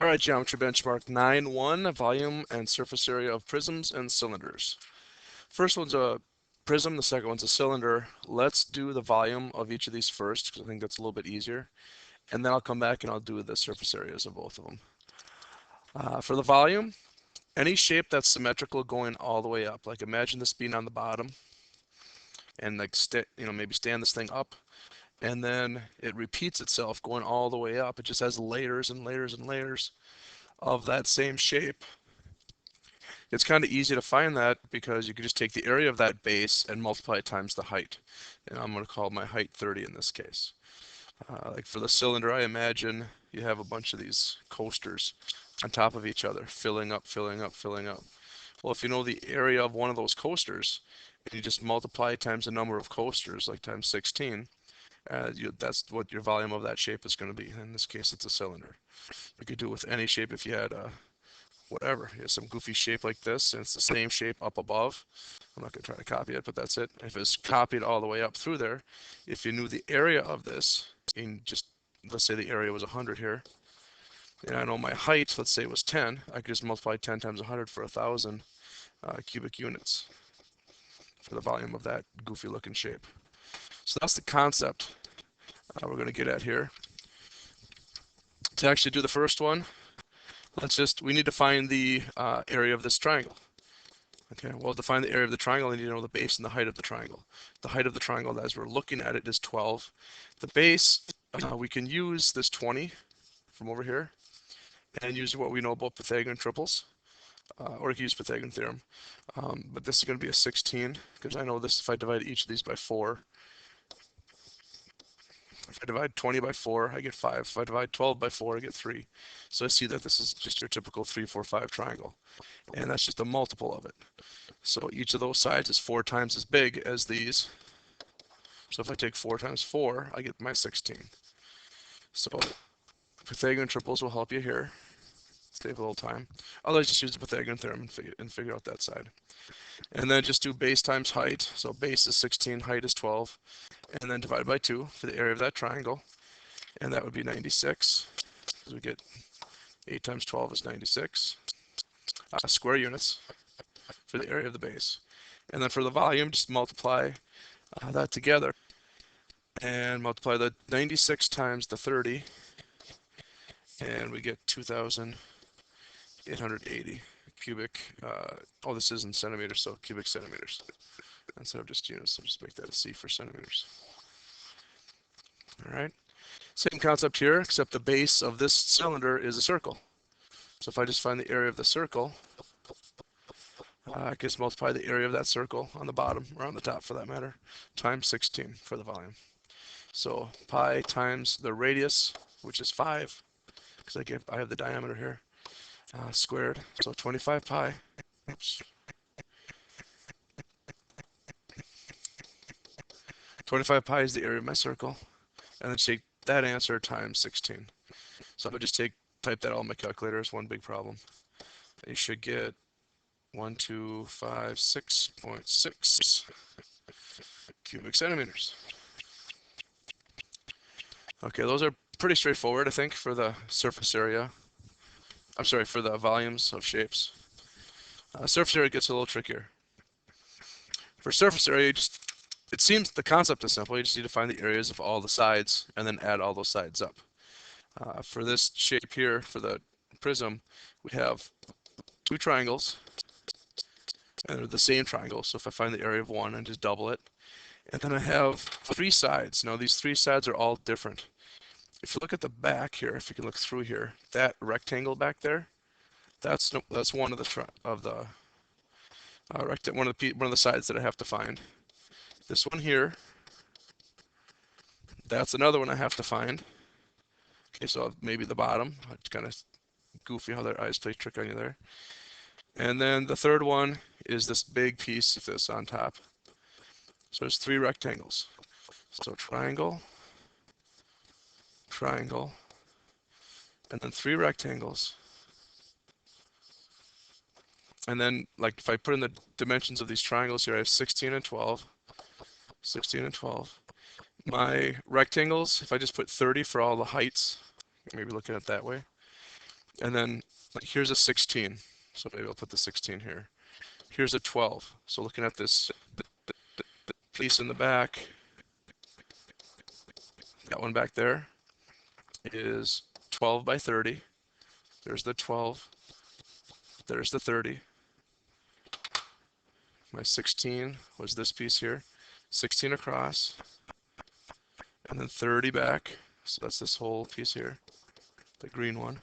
All right, geometry benchmark 9.1, volume and surface area of prisms and cylinders. First one's a prism, the second one's a cylinder. Let's do the volume of each of these first, because I think that's a little bit easier. And then I'll come back and I'll do the surface areas of both of them. For the volume, any shape that's symmetrical going all the way up. Like imagine this being on the bottom, and like maybe stand this thing up, and then it repeats itself going all the way up. It just has layers and layers and layers of that same shape. It's kind of easy to find that because you can just take the area of that base and multiply it times the height. And I'm going to call my height 30 in this case. Like for the cylinder, I imagine you have a bunch of these coasters on top of each other, filling up, filling up, filling up. Well, if you know the area of one of those coasters, and you just multiply it times the number of coasters, like times 16, that's what your volume of that shape is going to be. In this case, it's a cylinder. You could do it with any shape if you had a whatever, you have some goofy shape like this, and it's the same shape up above. I'm not going to try to copy it, but that's it. If it's copied all the way up through there, if you knew the area of this, in just, let's say the area was 100 here, and I know my height, let's say it was 10, I could just multiply 10 times 100 for 1,000 cubic units for the volume of that goofy looking shape. So that's the concept we're going to get at here. To actually do the first one, we need to find the area of this triangle. Okay, well, to find the area of the triangle, I need to know the base and the height of the triangle. The height of the triangle, as we're looking at it, is 12. The base, we can use this 20 from over here and use what we know about Pythagorean triples, or you can use Pythagorean theorem. But this is going to be a 16, because I know this, if I divide each of these by 4, if I divide 20 by 4, I get 5. If I divide 12 by 4, I get 3. So I see that this is just your typical 3, 4, 5 triangle. And that's just a multiple of it. So each of those sides is 4 times as big as these. So if I take 4 times 4, I get my 16. So Pythagorean triples will help you here. Save a little time. Otherwise, just use the Pythagorean theorem and figure out that side. And then just do base times height. So base is 16, height is 12. And then divide by 2 for the area of that triangle. And that would be 96. Because we get 8 times 12 is 96. Square units for the area of the base. And then for the volume, just multiply that together and multiply the 96 times the 30, and we get 2,880 cubic. Oh, this is in centimeters, so cubic centimeters instead of just units. So just make that a C for centimeters. All right. Same concept here, except the base of this cylinder is a circle. So if I just find the area of the circle, I can just multiply the area of that circle on the bottom, or on the top for that matter, times 16 for the volume. So pi times the radius, which is 5, because I have the diameter here, squared. So 25 pi. Oops. 25 pi is the area of my circle, and then take that answer times 16. So I would just type that all in my calculator. It's one big problem. You should get 1256.6 cubic centimeters. Okay, those are pretty straightforward, I think, for the surface area. I'm sorry, for the volumes of shapes. Surface area gets a little trickier. For surface area, it seems the concept is simple. You just need to find the areas of all the sides and then add all those sides up. For this shape here, for the prism, we have 2 triangles, and they're the same triangle. So if I find the area of one and just double it, and then I have 3 sides. Now these 3 sides are all different. If you look at the back here, if you can look through here, that rectangle back there, that's one of the one of the sides that I have to find. This one here, that's another one I have to find. Okay, so maybe the bottom. It's kind of goofy how their eyes play trick on you there. And then the third one is this big piece of this on top. So there's 3 rectangles. So triangle, triangle, and then 3 rectangles. And then, like, if I put in the dimensions of these triangles here, I have 16 and 12. 16 and 12. My rectangles, if I just put 30 for all the heights, maybe look at it that way, And then like here's a 16. So maybe I'll put the 16 here. Here's a 12. So looking at this piece in the back, that one back there is 12 by 30. There's the 12. There's the 30. My 16 was this piece here. 16 across, and then 30 back. So that's this whole piece here, the green one.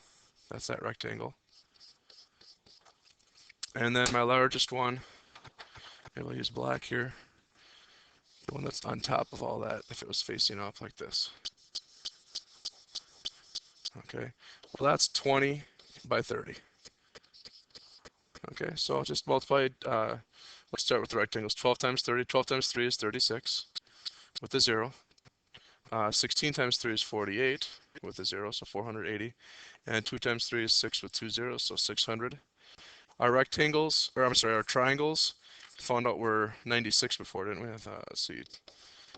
That's that rectangle. And then my largest one, maybe I'll use black here, the one that's on top of all that, if it was facing up like this. Okay, well that's 20 by 30. Okay, so I'll just multiply, let's start with the rectangles. 12 times 30, 12 times 3 is 36 with a 0. 16 times 3 is 48 with a 0, so 480. And 2 times 3 is 6 with 2 zeros, so 600. Our rectangles, or I'm sorry, our triangles, found out were 96 before, didn't we? Let's see,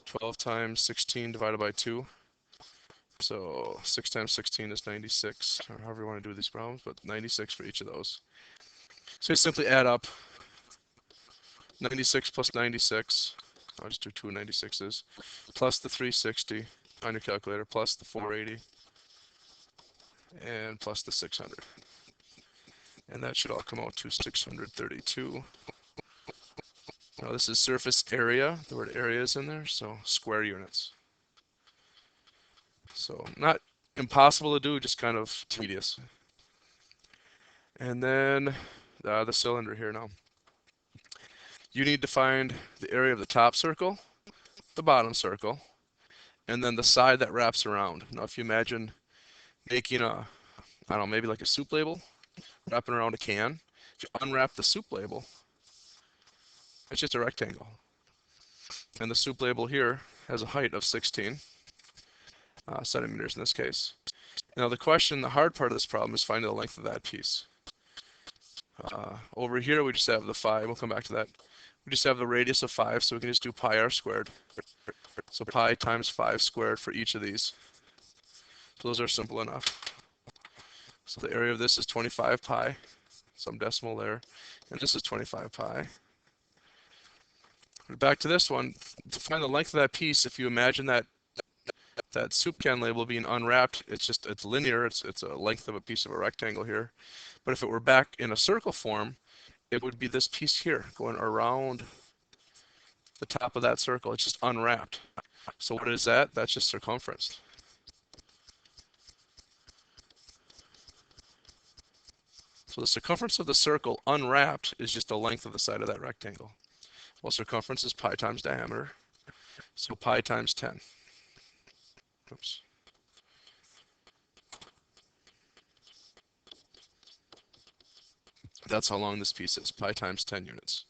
12 times 16 divided by 2. So 6 times 16 is 96, or however you want to do these problems, but 96 for each of those. So you simply add up 96 plus 96. I'll just do two 96s, plus the 360 on your calculator, plus the 480, and plus the 600. And that should all come out to 632. Now this is surface area. The word area is in there, so square units. So not impossible to do, just kind of tedious. And then the cylinder here now. You need to find the area of the top circle, the bottom circle, and then the side that wraps around. Now if you imagine making a, I don't know, maybe like a soup label, wrapping around a can. If you unwrap the soup label, it's just a rectangle. And the soup label here has a height of 16 centimeters in this case. Now the question, the hard part of this problem is finding the length of that piece. Over here we just have the 5, we'll come back to that. We just have the radius of 5, so we can just do pi r squared. So pi times 5 squared for each of these. So those are simple enough. So the area of this is 25 pi, some decimal there, and this is 25 pi. Back to this one, to find the length of that piece, if you imagine that soup can label being unwrapped, it's linear, it's a length of a piece of a rectangle here. But if it were back in a circle form, it would be this piece here going around the top of that circle. It's just unwrapped. So what is that? That's just circumference. So the circumference of the circle unwrapped is just the length of the side of that rectangle. Well, circumference is pi times diameter, so pi times 10. Oops. That's how long this piece is, pi times 10 units.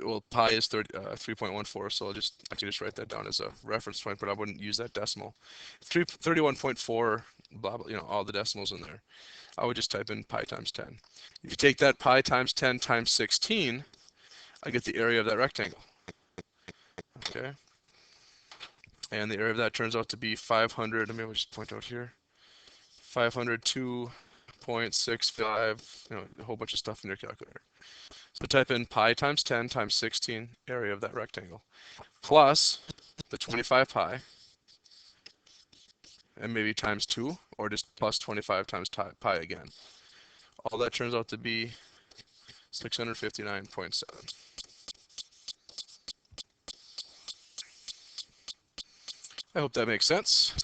Well, pi is 3.14, so I can just write that down as a reference point, but I wouldn't use that decimal. 31.4, blah, blah, all the decimals in there. I would just type in pi times 10. If you take that pi times 10 times 16, I get the area of that rectangle. Okay. And the area of that turns out to be 500, let me just point out here, 502.65, a whole bunch of stuff in your calculator. So type in pi times 10 times 16, area of that rectangle, plus the 25 pi, and maybe times 2, or just plus 25 times pi again. All that turns out to be 659.7. I hope that makes sense.